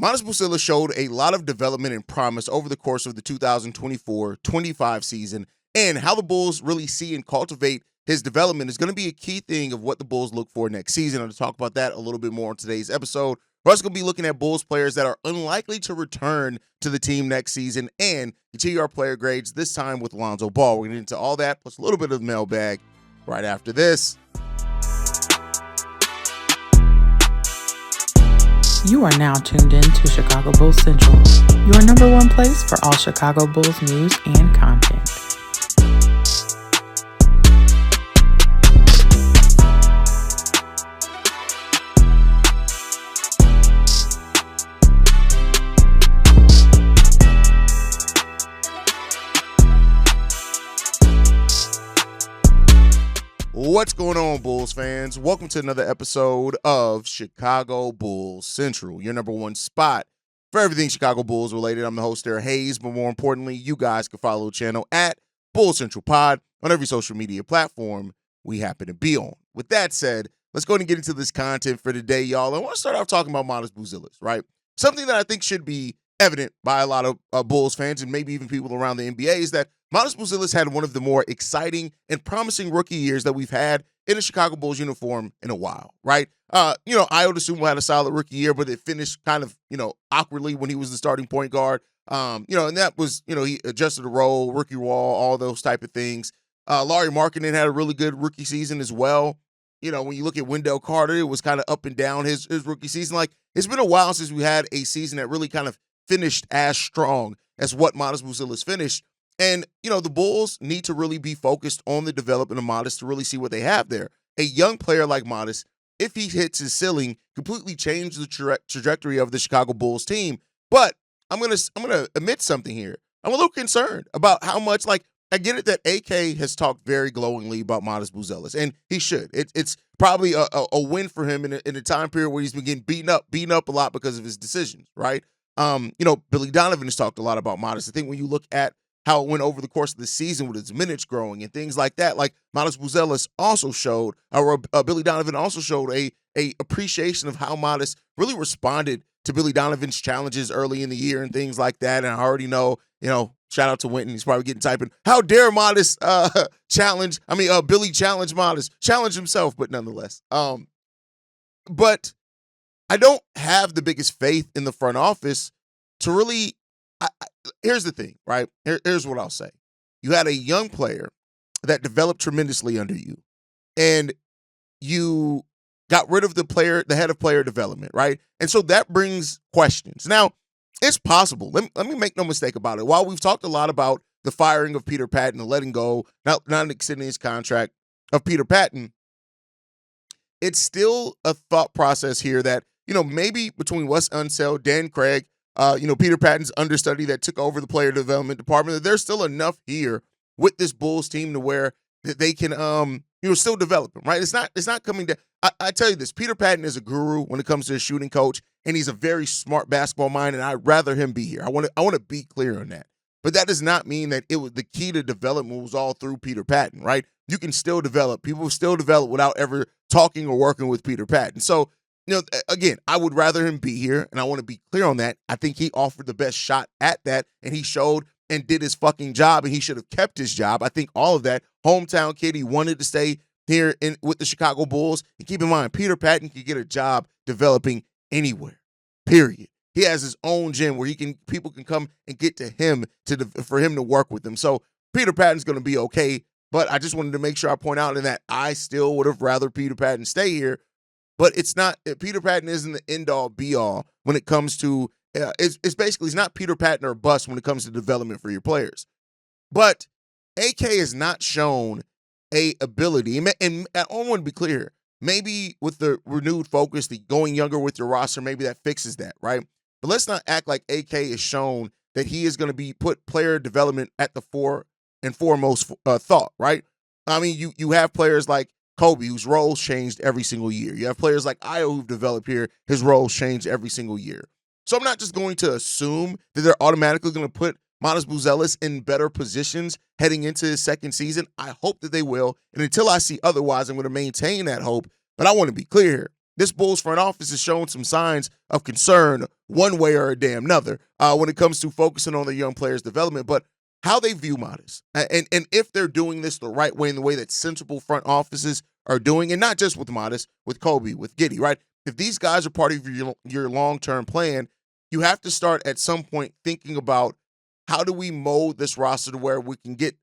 Matas Buzelis showed a lot of development and promise over the course of the 2024-25 season, and how the Bulls really see and cultivate his development is going to be a key thing of what the Bulls look for next season. I'm going to talk about that a little bit more in today's episode. We're also going to be looking at Bulls players that are unlikely to return to the team next season and continue our player grades, this time with Lonzo Ball. We're going to get into all that, plus a little bit of the mailbag right after this. You are now tuned in to Chicago Bulls Central, your number one place for all Chicago Bulls news and content. What's going on, Bulls fans? Welcome to another episode of Chicago Bulls Central, your number one spot for everything Chicago Bulls related. I'm the host there, Hayes, but more importantly, you guys can follow the channel at Bulls Central Pod on every social media platform we happen to be on. With that said, let's go ahead and get into this content for today, y'all. I want to start off talking about Matas Buzelis, right? Something that I think should be evident by a lot of Bulls fans and maybe even people around the NBA is that Matas Buzelis had one of the more exciting and promising rookie years that we've had in a Chicago Bulls uniform in a while, right? Ayo Dosunmu had a solid rookie year, but it finished kind of, awkwardly when he was the starting point guard. And that was, he adjusted the role, rookie wall, all those type of things. Lauri Markkanen had a really good rookie season as well. When you look at Wendell Carter, it was kind of up and down his rookie season. Like, it's been a while since we had a season that really kind of finished as strong as what Matas Buzelis finished. And, the Bulls need to really be focused on the development of Matas to really see what they have there. A young player like Matas, if he hits his ceiling, completely change the trajectory of the Chicago Bulls team. But I'm gonna admit something here. I'm a little concerned about how much, I get it that AK has talked very glowingly about Matas Buzelis, and he should. It's probably a win for him in a time period where he's been getting beaten up a lot because of his decisions, right? Billy Donovan has talked a lot about Matas. I think when you look at how it went over the course of the season with his minutes growing and things like that, like Matas Buzelis also showed, or Billy Donovan also showed a appreciation of how Matas really responded to Billy Donovan's challenges early in the year and things like that. And I already know, shout out to Winton. He's probably getting typing, how dare Matas Billy challenge Matas, challenge himself, but nonetheless. But I don't have the biggest faith in the front office to really, here's the thing, right? Here's what I'll say. You had a young player that developed tremendously under you, and you got rid of the head of player development, right? And so that brings questions. Now, it's possible. Let me make no mistake about it. While we've talked a lot about the firing of Peter Patton, the letting go, not extending his contract of Peter Patton, it's still a thought process here that, maybe between Wes Unseld, Dan Craig, Peter Patton's understudy that took over the player development department, that there's still enough here with this Bulls team to where that they can, still develop him, right? It's not coming down. I tell you this, Peter Patton is a guru when it comes to a shooting coach, and he's a very smart basketball mind, and I'd rather him be here. I want to be clear on that. But that does not mean that it was the key to development was all through Peter Patton, right? You can still develop. People still develop without ever talking or working with Peter Patton. So, again, I would rather him be here, and I want to be clear on that. I think he offered the best shot at that, and he showed and did his fucking job, and he should have kept his job. I think all of that. Hometown kid, he wanted to stay here with the Chicago Bulls. And keep in mind, Peter Patton can get a job developing anywhere, period. He has his own gym where people can come and get to him for him to work with them. So Peter Patton's going to be okay, but I just wanted to make sure I point out in that I still would have rather Peter Patton stay here. But it's not, Peter Patton isn't the end-all, be-all when it comes to, it's basically, it's not Peter Patton or bust when it comes to development for your players. But AK has not shown a ability, and I want to be clear, maybe with the renewed focus, the going younger with your roster, maybe that fixes that, right? But let's not act like AK has shown that he is going to put player development at the fore and foremost thought, right? I mean, you have players like Kobe, whose roles changed every single year. You have players like Ayo who've developed here. His roles changed every single year. So I'm not just going to assume that they're automatically going to put Matas Buzelis in better positions heading into his second season. I hope that they will. And until I see otherwise, I'm going to maintain that hope. But I want to be clear here. this Bulls front office has shown some signs of concern one way or a damn another when it comes to focusing on the young players' development. But how they view Matas and if they're doing this the right way in the way that sensible front offices are doing, and not just with Matas, with Kobe, with Giddey, right? If these guys are part of your long-term plan, you have to start at some point thinking about how do we mold this roster to where we can get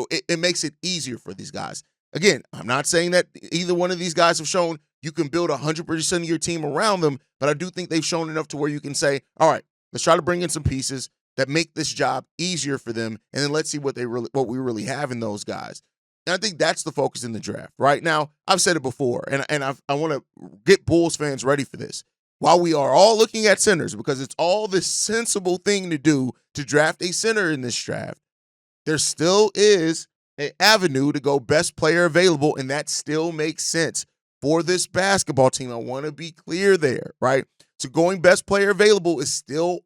it makes it easier for these guys. Again, I'm not saying that either one of these guys have shown you can build 100% of your team around them, but I do think they've shown enough to where you can say, all right, let's try to bring in some pieces that make this job easier for them, and then let's see what we really have in those guys. And I think that's the focus in the draft. Right now, I've said it before, and I want to get Bulls fans ready for this. While we are all looking at centers, because it's all the sensible thing to do to draft a center in this draft, there still is an avenue to go best player available, and that still makes sense for this basketball team. I want to be clear there, right? So going best player available is still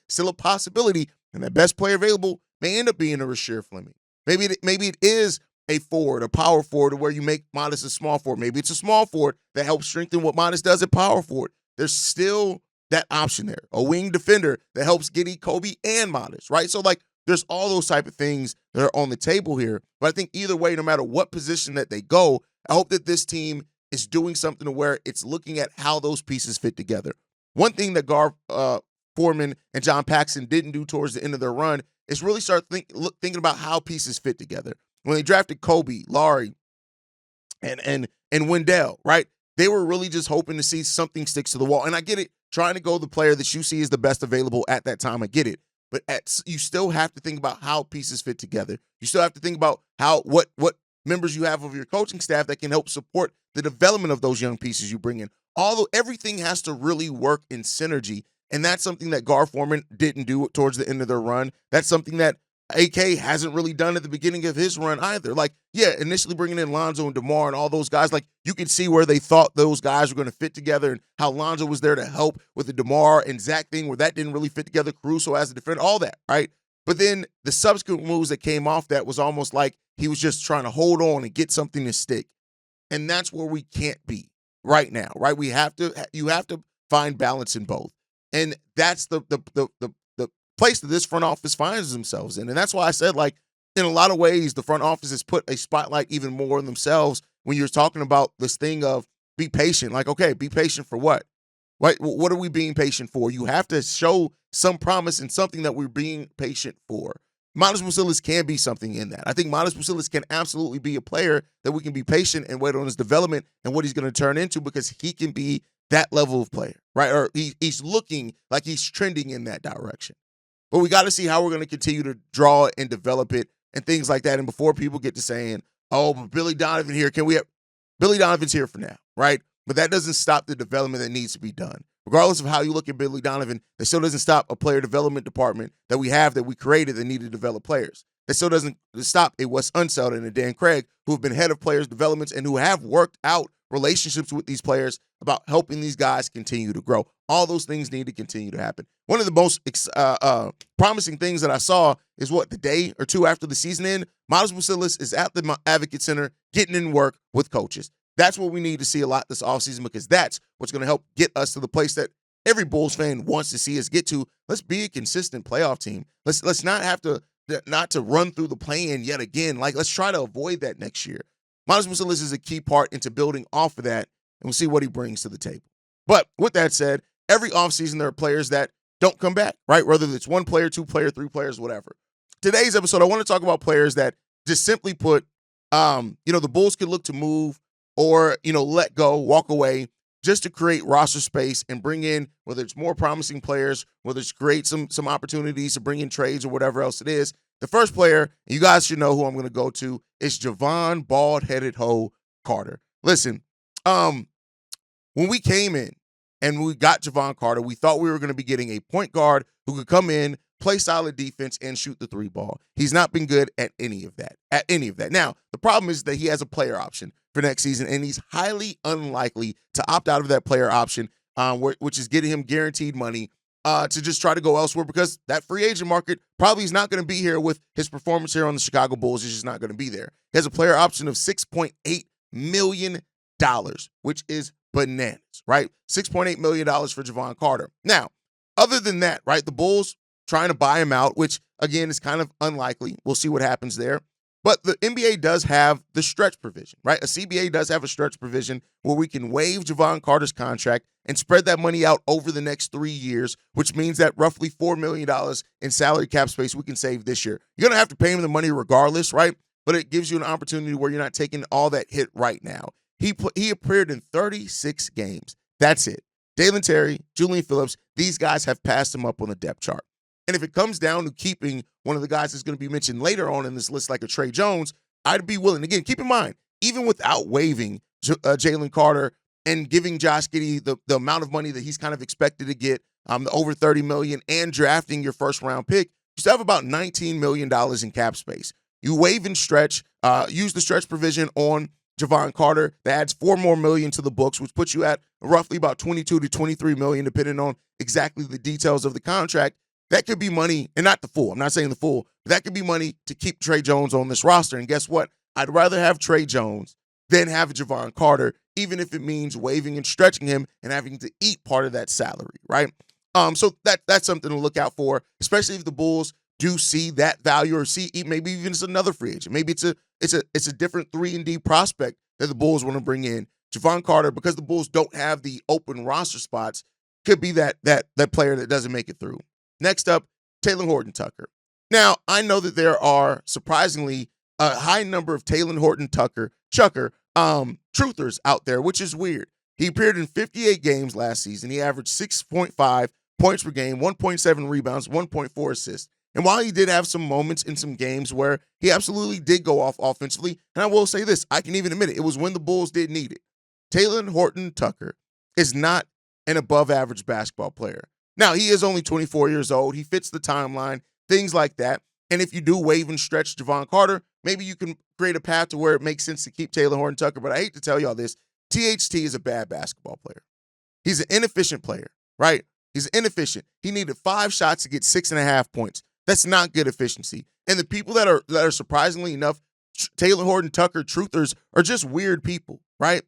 still a possibility, and that best player available may end up being a Rasheer Fleming. Maybe it is a forward, a power forward, where you make Matas a small forward. Maybe it's a small forward that helps strengthen what Matas does at power forward. There's still that option there. A wing defender that helps Giddey, Kobe, and Matas, right? So, there's all those type of things that are on the table here. But I think either way, no matter what position that they go, I hope that this team is doing something to where it's looking at how those pieces fit together. One thing that Gar Foreman and John Paxson didn't do towards the end of their run is really start thinking about how pieces fit together. When they drafted Kobe, Laurie, and Wendell, right? They were really just hoping to see something sticks to the wall. And I get it, trying to go the player that you see is the best available at that time. I get it. But you still have to think about how pieces fit together. You still have to think about what members you have of your coaching staff that can help support the development of those young pieces you bring in. Everything has to really work in synergy. And that's something that Gar Foreman didn't do towards the end of their run. That's something that AK hasn't really done at the beginning of his run either. Initially bringing in Lonzo and DeMar and all those guys, you can see where they thought those guys were going to fit together and how Lonzo was there to help with the DeMar and Zach thing where that didn't really fit together. Caruso as a defender, all that, right? But then the subsequent moves that came off that was almost like he was just trying to hold on and get something to stick. And that's where we can't be right now, right? You have to find balance in both. And that's the place that this front office finds themselves in. And that's why I said, in a lot of ways, the front office has put a spotlight even more on themselves when you're talking about this thing of be patient. Okay, be patient for what? Right? What are we being patient for? You have to show some promise in something that we're being patient for. Matas Buzelis can be something in that. I think Matas Buzelis can absolutely be a player that we can be patient and wait on his development and what he's going to turn into, because he can be that level of player, right? Or he's looking like he's trending in that direction. But we got to see how we're going to continue to draw and develop it and things like that. And before people get to saying, oh, but Billy Donovan here, Billy Donovan's here for now, right? But that doesn't stop the development that needs to be done. Regardless of how you look at Billy Donovan, that still doesn't stop a player development department that we created that need to develop players. That still doesn't stop a Wes Unseld and a Dan Craig who have been head of players developments and who have worked out relationships with these players about helping these guys continue to grow. All those things need to continue to happen. One of the most promising things that I saw is the day or two after the season end, Matas Buzelis is at the Advocate Center getting in work with coaches. That's what we need to see a lot this offseason, because that's what's going to help get us to the place that every Bulls fan wants to see us get to. Let's be a consistent playoff team. Let's not have to run through the play-in yet again. Let's try to avoid that next year. Matas Buzelis is a key part into building off of that, and we'll see what he brings to the table. But with that said, every offseason there are players that don't come back, right? Whether it's one player, two player, three players, whatever. Today's episode, I want to talk about players that just simply put, the Bulls could look to move or, let go, walk away, just to create roster space and bring in, whether it's more promising players, whether it's create some opportunities to bring in trades or whatever else it is. The first player, and you guys should know who I'm going to go to, is Jevon Bald-Headed Ho Carter. Listen, when we came in and we got Jevon Carter, we thought we were going to be getting a point guard who could come in, play solid defense, and shoot the three ball. He's not been good at any of that. Now, the problem is that he has a player option for next season, and he's highly unlikely to opt out of that player option, which is getting him guaranteed money to just try to go elsewhere, because that free agent market probably is not going to be here with his performance here on the Chicago Bulls. He's just not going to be there. He has a player option of $6.8 million, which is bananas, right? $6.8 million for Jevon Carter. Now, other than that, right, the Bulls trying to buy him out, which, again, is kind of unlikely. We'll see what happens there. But the NBA does have the stretch provision, right? A CBA does have a stretch provision where we can waive Jevon Carter's contract and spread that money out over the next 3 years, which means that roughly $4 million in salary cap space we can save this year. You're going to have to pay him the money regardless, right? But it gives you an opportunity where you're not taking all that hit right now. He appeared in 36 games. That's it. Dalen Terry, Julian Phillips, these guys have passed him up on the depth chart. And if it comes down to keeping one of the guys that's going to be mentioned later on in this list, like a Trey Jones, I'd be willing. Again, keep in mind, even without waiving Jalen Carter and giving Josh Giddey the amount of money that he's kind of expected to get, the over $30 million, and drafting your first-round pick, you still have about $19 million in cap space. You waive and stretch, use the stretch provision on Jevon Carter. That adds $4 more million to the books, which puts you at roughly about $22 to $23 million, depending on exactly the details of the contract. That could be money, and not the full. I'm not saying the full, but that could be money to keep Trey Jones on this roster. And guess what? I'd rather have Trey Jones than have Jevon Carter, even if it means waiving and stretching him and having to eat part of that salary, right? So that's something to look out for, especially if the Bulls do see that value, or see maybe even it's another free agent. Maybe it's a different 3-and-D prospect that the Bulls want to bring in. Jevon Carter, because the Bulls don't have the open roster spots, could be that player that doesn't make it through. Next up, Taylor Horton-Tucker. Now, I know that there are surprisingly a high number of Taylor Horton-Tucker truthers out there, which is weird. He appeared in 58 games last season. He averaged 6.5 points per game, 1.7 rebounds, 1.4 assists. And while he did have some moments in some games where he absolutely did go off offensively, and I will say this, I can even admit it was when the Bulls did need it. Taylor Horton-Tucker is not an above-average basketball player. Now, he is only 24 years old. He fits the timeline, things like that. And if you do waive and stretch Jevon Carter, maybe you can create a path to where it makes sense to keep Taylor Horton-Tucker. But I hate to tell y'all this, THT is a bad basketball player. He's an inefficient player, right? He's inefficient. He needed 5 shots to get 6.5 points. That's not good efficiency. And the people that are surprisingly enough, Taylor Horton-Tucker truthers are just weird people, right?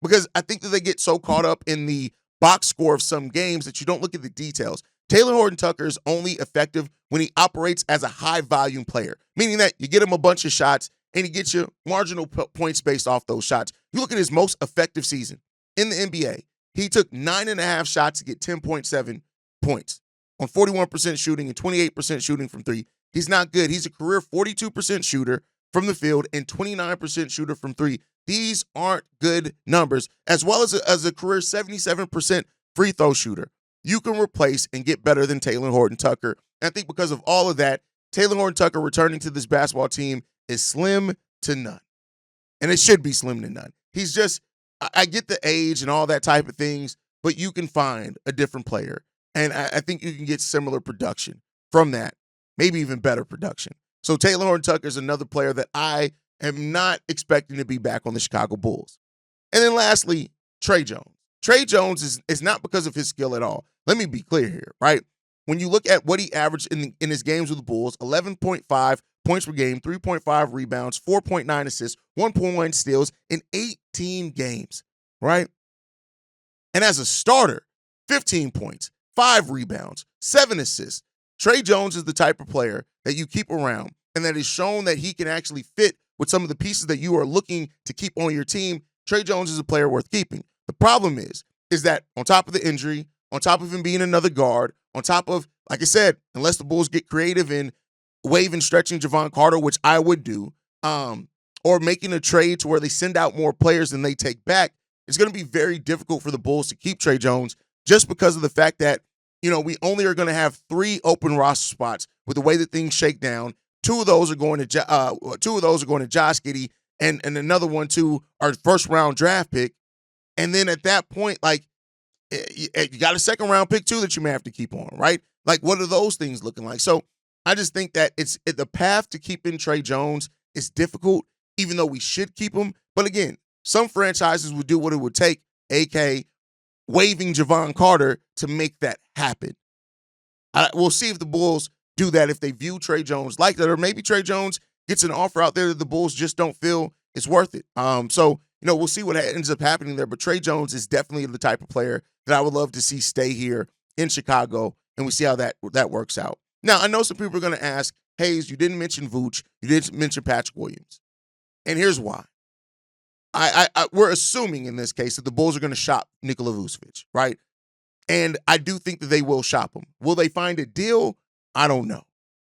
Because I think that they get so caught up in the box score of some games that you don't look at the details. Taylor Horton-Tucker is only effective when he operates as a high-volume player, meaning that you get him a bunch of shots and he gets you marginal points based off those shots. You look at his most effective season in the NBA. He took 9.5 shots to get 10.7 points on 41% shooting and 28% shooting from three. He's not good. He's a career 42% shooter from the field and 29% shooter from three. These aren't good numbers, as well as a career 77% free throw shooter. You can replace and get better than Taylor Horton-Tucker. And I think because of all of that, Taylor Horton-Tucker returning to this basketball team is slim to none. And it should be slim to none. He's just, I get the age and all that type of things, but you can find a different player. And I think you can get similar production from that, maybe even better production. So Taylor Horton-Tucker is another player that I am not expecting to be back on the Chicago Bulls. And then lastly, Trey Jones. Trey Jones is not because of his skill at all. Let me be clear here, right? When you look at what he averaged in his games with the Bulls, 11.5 points per game, 3.5 rebounds, 4.9 assists, 1.1 steals in 18 games, right? And as a starter, 15 points, 5 rebounds, 7 assists. Trey Jones is the type of player that you keep around and that has shown that he can actually fit with some of the pieces that you are looking to keep on your team. Trey Jones is a player worth keeping. The problem is that on top of the injury, on top of him being another guard, on top of, like I said, unless the Bulls get creative in waiving, stretching Jevon Carter, which I would do, or making a trade to where they send out more players than they take back, it's going to be very difficult for the Bulls to keep Trey Jones just because of the fact that, we only are going to have 3 open roster spots with the way that things shake down. 2 of those are going to Josh Giddey, and another one to our first-round draft pick. And then at that point, like, you got a second-round pick, too, that you may have to keep on, right? Like, what are those things looking like? So I just think that the path to keeping Trey Jones is difficult, even though we should keep him. But again, some franchises would do what it would take, a.k.a. waiving Jevon Carter, to make that happen. We'll see if the Bulls do that, if they view Trey Jones like that, or maybe Trey Jones gets an offer out there that the Bulls just don't feel is worth it. So we'll see what ends up happening there. But Tre Jones is definitely the type of player that I would love to see stay here in Chicago, and we see how that works out. Now, I know some people are going to ask, Hayes, you didn't mention Vooch, you didn't mention Patrick Williams. And here's why. We're assuming in this case that the Bulls are going to shop Nikola Vucevic, right? And I do think that they will shop him. Will they find a deal? I don't know.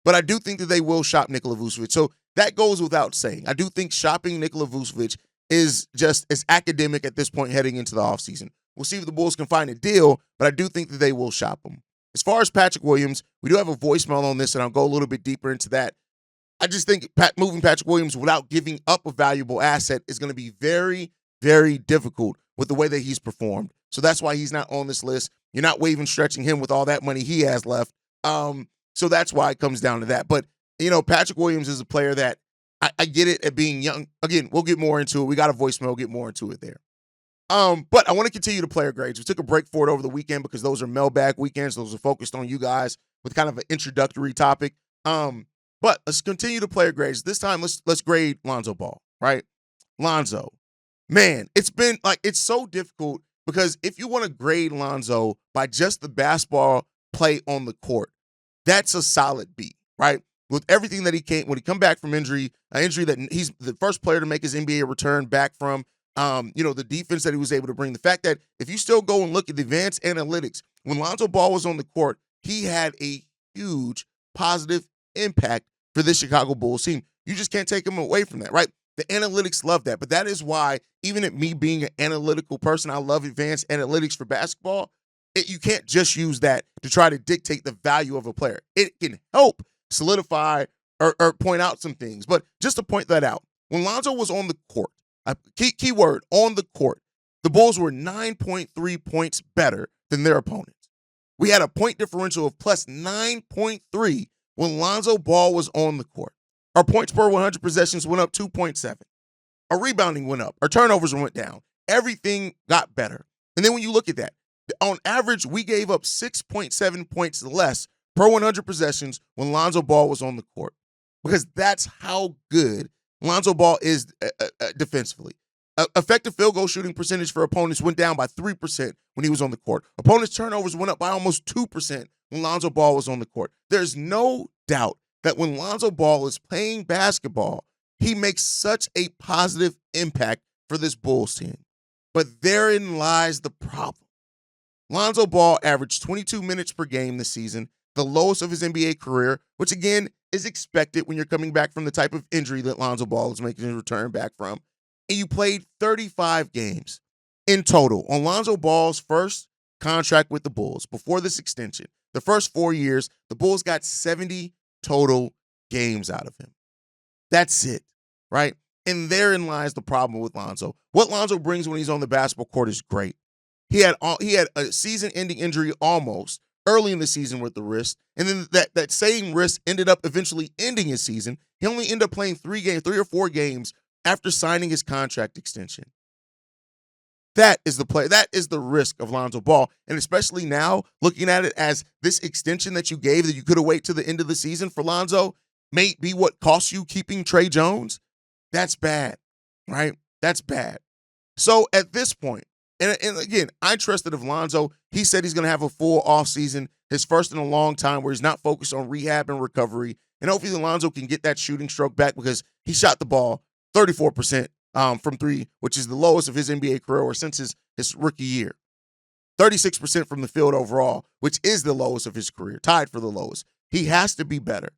But I do think that they will shop Nikola Vucevic. So that goes without saying. I do think shopping Nikola Vucevic is just as academic at this point heading into the offseason. We'll see if the Bulls can find a deal, but I do think that they will shop him. As far as Patrick Williams, we do have a voicemail on this, and I'll go a little bit deeper into that. I just think moving Patrick Williams without giving up a valuable asset is going to be very, very difficult with the way that he's performed. So that's why he's not on this list. You're not waving stretching him with all that money he has left. So that's why it comes down to that. But, Patrick Williams is a player that I get it at being young. Again, we'll get more into it. We got a voicemail. We'll get more into it there. But I want to continue to player grades. We took a break for it over the weekend because those are mailbag weekends. Those are focused on you guys with kind of an introductory topic. But let's continue to player grades. This time, let's grade Lonzo Ball, right? Lonzo. Man, it's so difficult because if you want to grade Lonzo by just the basketball play on the court, that's a solid B, right? With everything that when he come back from injury, an injury that he's the first player to make his NBA return back from, the defense that he was able to bring. The fact that if you still go and look at the advanced analytics, when Lonzo Ball was on the court, he had a huge positive impact for this Chicago Bulls team. You just can't take him away from that, right? The analytics love that. But that is why, even at me being an analytical person, I love advanced analytics for basketball. You can't just use that to try to dictate the value of a player. It can help solidify or point out some things. But just to point that out, when Lonzo was on the court, key word, on the court, the Bulls were 9.3 points better than their opponents. We had a point differential of plus 9.3 when Lonzo Ball was on the court. Our points per 100 possessions went up 2.7. Our rebounding went up. Our turnovers went down. Everything got better. And then when you look at that, on average, we gave up 6.7 points less per 100 possessions when Lonzo Ball was on the court. Because that's how good Lonzo Ball is defensively. Effective field goal shooting percentage for opponents went down by 3% when he was on the court. Opponents' turnovers went up by almost 2% when Lonzo Ball was on the court. There's no doubt that when Lonzo Ball is playing basketball, he makes such a positive impact for this Bulls team. But therein lies the problem. Lonzo Ball averaged 22 minutes per game this season, the lowest of his NBA career, which again is expected when you're coming back from the type of injury that Lonzo Ball is making his return back from. And you played 35 games in total on Lonzo Ball's first contract with the Bulls before this extension. The first 4 years, the Bulls got 70 total games out of him. That's it, right? And therein lies the problem with Lonzo. What Lonzo brings when he's on the basketball court is great. He had a season-ending injury almost early in the season with the wrist, and then that same wrist ended up eventually ending his season. He only ended up playing 3 or 4 games after signing his contract extension. That is the play. That is the risk of Lonzo Ball, and especially now looking at it as this extension that you gave that you could have waited to the end of the season for Lonzo may be what cost you keeping Tre Jones. That's bad, right? That's bad. So at this point, and again, I trust that if Lonzo, he said he's going to have a full offseason, his first in a long time where he's not focused on rehab and recovery. And hopefully Lonzo can get that shooting stroke back because he shot the ball 34% from 3, which is the lowest of his NBA career or since his rookie year. 36% from the field overall, which is the lowest of his career, tied for the lowest. He has to be better.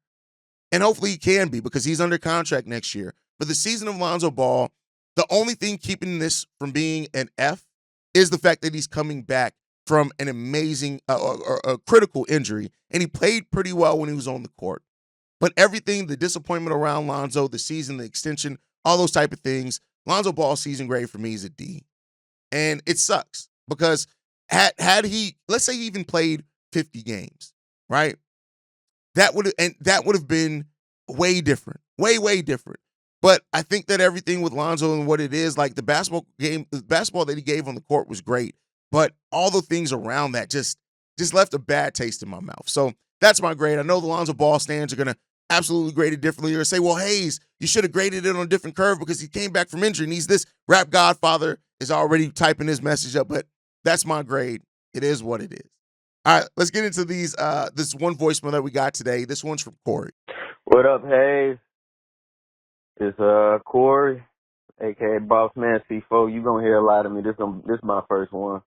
And hopefully he can be because he's under contract next year. For the season of Lonzo Ball, the only thing keeping this from being an F is the fact that he's coming back from an amazing, a critical injury, and he played pretty well when he was on the court. But everything, the disappointment around Lonzo, the season, the extension, all those type of things, Lonzo Ball's season grade for me is a D. And it sucks because had he, let's say he even played 50 games, right? That would have been way different, way different. But I think that everything with Lonzo and what it is, like the basketball that he gave on the court was great, but all the things around that just left a bad taste in my mouth. So that's my grade. I know the Lonzo Ball stands are going to absolutely graded differently, or say, well, Hayes, you should have graded it on a different curve because he came back from injury and he's this. Rap Godfather is already typing his message up, but that's my grade. It is what it is. All right, let's get into these. This one voicemail that we got today. This one's from Corey. What up, Hayes? It's Corey, aka Boss Man C4. You gonna hear a lot of me. This is my first one,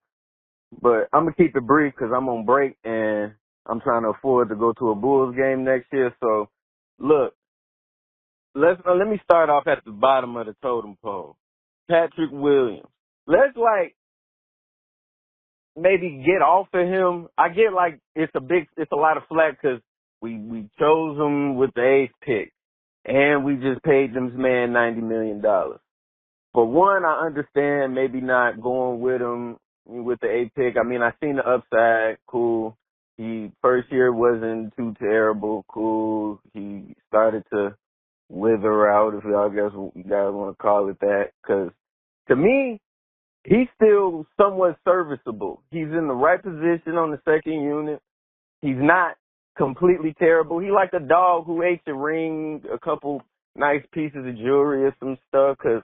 but I'm gonna keep it brief because I'm on break and I'm trying to afford to go to a Bulls game next year. So, look, let me start off at the bottom of the totem pole. Patrick Williams. Let's maybe get off of him. I get it's a lot of flack because we chose him with the 8th pick and we just paid this man $90 million. For one, I understand maybe not going with him with the 8th pick. I mean, I seen the upside. Cool. He first year wasn't too terrible. Cool. He started to wither out, if y'all guys want to call it that. Because to me, he's still somewhat serviceable. He's in the right position on the second unit. He's not completely terrible. He like a dog who ate your ring, a couple nice pieces of jewelry or some stuff. Because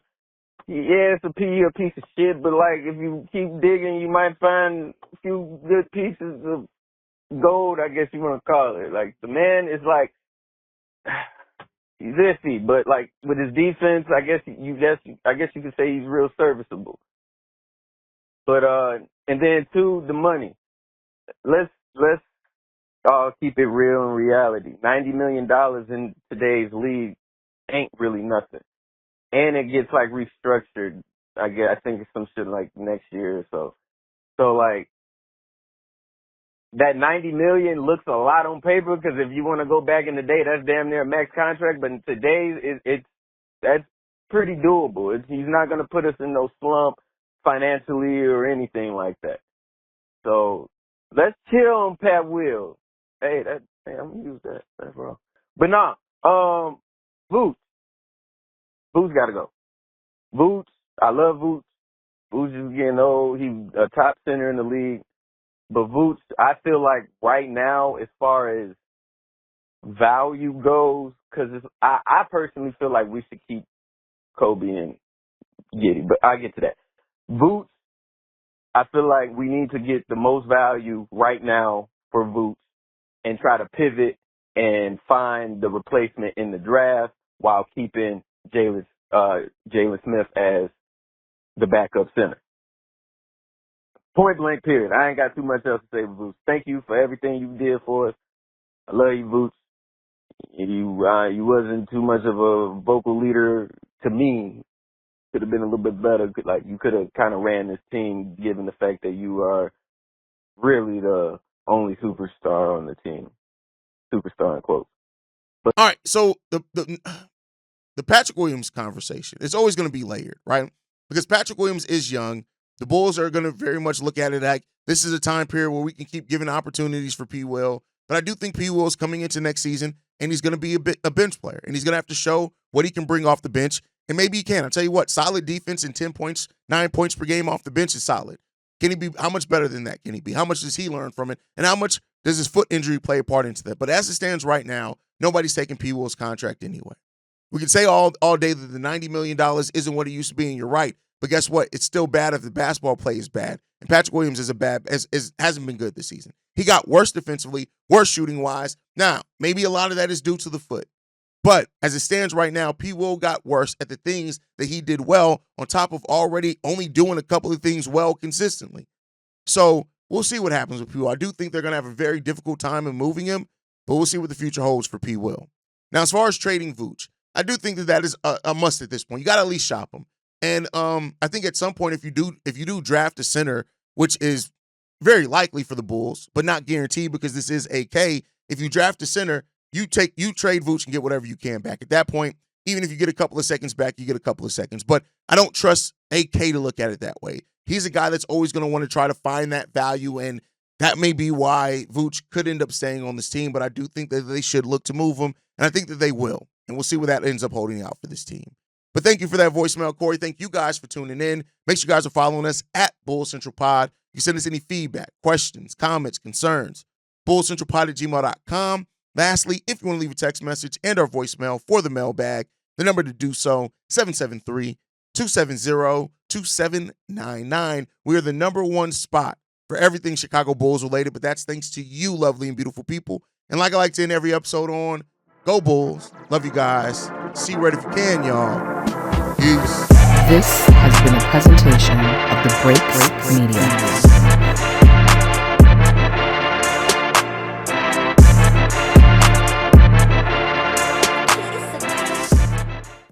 it's a piece of shit, but if you keep digging, you might find a few good pieces of gold, I guess you want to call it. The man is he's iffy, but with his defense, I guess you could say he's real serviceable. But and then two, the money. Let's keep it real in reality. $90 million in today's league ain't really nothing. And it gets restructured. I think it's some shit next year or so. So that $90 million looks a lot on paper because if you want to go back in the day, that's damn near a max contract. But in today, that's pretty doable. He's not going to put us in no slump financially or anything like that. So let's chill on Pat Will. Hey, I'm gonna use that. That's wrong. But Vooch. Vooch got to go. Vooch, I love Vooch. Vooch is getting old. He's a top center in the league. But Vooch, I feel like right now, as far as value goes, because I personally feel like we should keep Kobe and Giddey, but I'll get to that. Vooch, I feel like we need to get the most value right now for Vooch and try to pivot and find the replacement in the draft while keeping Jalen Smith as the backup center. Point blank, period. I ain't got too much else to say, Vooch. Thank you for everything you did for us. I love you, Vooch. You wasn't too much of a vocal leader to me. Could have been a little bit better. You could have kind of ran this team, given the fact that you are really the only superstar on the team. Superstar in quotes. But all right, so the Patrick Williams conversation, it's always going to be layered, right? Because Patrick Williams is young. The Bulls are going to very much look at it like this is a time period where we can keep giving opportunities for P. Will. But I do think P. Will is coming into next season, and he's going to be a bench player, and he's going to have to show what he can bring off the bench, and maybe he can. I'll tell you what, solid defense and 10 points, 9 points per game off the bench is solid. Can he be? How much better than that can he be? How much does he learn from it, and how much does his foot injury play a part into that? But as it stands right now, nobody's taking P. Will's contract anyway. We can say all day that the $90 million isn't what it used to be, and you're right. But guess what? It's still bad if the basketball play is bad. And Patrick Williams hasn't been good this season. He got worse defensively, worse shooting-wise. Now, maybe a lot of that is due to the foot. But as it stands right now, P. Will got worse at the things that he did well on top of already only doing a couple of things well consistently. So we'll see what happens with P. Will. I do think they're going to have a very difficult time in moving him, but we'll see what the future holds for P. Will. Now, as far as trading Vooch, I do think that is a must at this point. You got to at least shop him. And I think at some point, if you do draft a center, which is very likely for the Bulls, but not guaranteed because this is AK, if you draft a center, you trade Vooch and get whatever you can back. At that point, even if you get a couple of seconds back, you get a couple of seconds. But I don't trust AK to look at it that way. He's a guy that's always going to want to try to find that value, and that may be why Vooch could end up staying on this team, but I do think that they should look to move him, and I think that they will. And we'll see what that ends up holding out for this team. But thank you for that voicemail, Corey. Thank you guys for tuning in. Make sure you guys are following us at Bull Central Pod. You send us any feedback, questions, comments, concerns. BullCentralPod@gmail.com. Lastly, if you want to leave a text message and our voicemail for the mailbag, the number to do so, 773-270-2799. We are the number one spot for everything Chicago Bulls related, but that's thanks to you, lovely and beautiful people. And like I like to end every episode on, go Bulls. Love you guys. See you right if you can, y'all. Peace. This has been a presentation of the Break Media.